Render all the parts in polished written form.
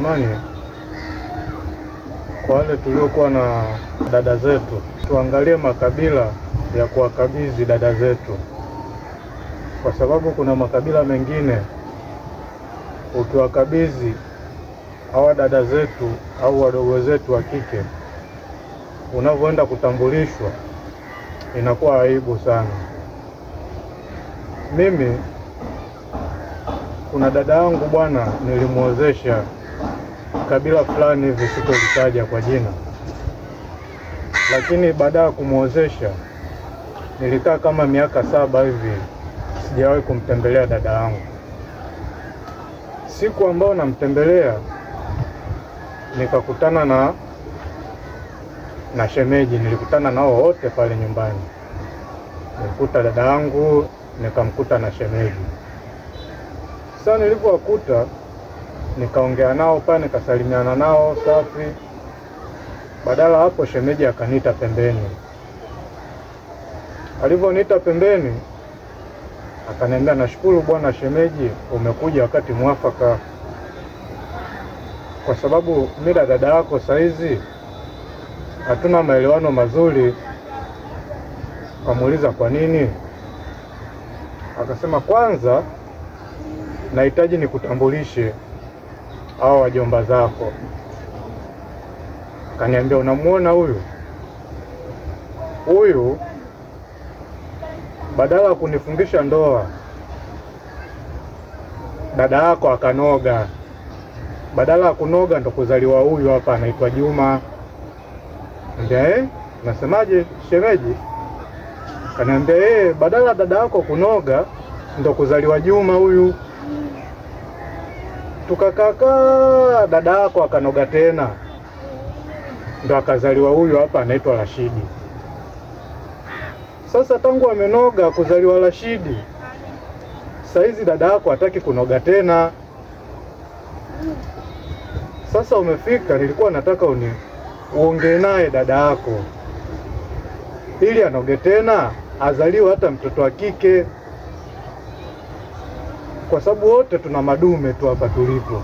Jamani, kwa wale tuliokuwa na dada zetu, tuangalie makabila ya kuwakabidhi dada zetu, kwa sababu kuna makabila mengine ukiwakabidhi hawa dada zetu au wadogo zetu wa kike, unavyoenda kutambulishwa inakuwa aibu sana. Mimi kuna dada yangu bwana, nilimuozesha kabila fulani hivi, sikulitaja kwa jina, lakini baada ya kumuozesha nilikaa kama miaka 7 hivi sijawahi kumtembelea dada yangu. Siku ambayo namtembelea nikakutana na shemeji, nilikutana nao wote pale nyumbani. Nilikuta dada yangu, nikamkuta na shemeji. Sasa nilipowakuta nikaongea nao pale, nikasalimiana nao safi. Badala hapo shemeji akaniita pembeni. Alivyoniita pembeni akaniambia, nashukuru bwana shemeji, umekuja wakati mwafaka, kwa sababu mimi na dada yako saizi hatuna maelewano mazuri. Kamuuliza kwa nini? Akasema, kwanza nahitaji nikutambulishe hao wajomba zako. Akaniambia, unamuona huyu badala ya kunifungisha ndoa, dada yako akanoga. Badala ya kunoga ndo kuzaliwa huyu hapa, anaitwa Juma. Ndio nasemaje shemeji? Kaniambia badala dada yako kunoga ndo kuzaliwa Juma huyu. Tukakaka, dada yako akanoga tena, ndo akazaliwa huyu hapa, anaitwa Rashidi. Sasa tangu amenoga kuzaliwa Rashidi, saizi dada yako hataki kunoga tena. Sasa umefika, nilikuwa nataka uongee naye dada yako ili anoge tena, azaliwe hata mtoto wa kike, kwa sababu wote tuna madume tu hapa tulipo.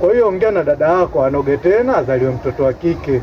Kwa hiyo ongea na dada yako anoge tena, azaliwe mtoto wa kike.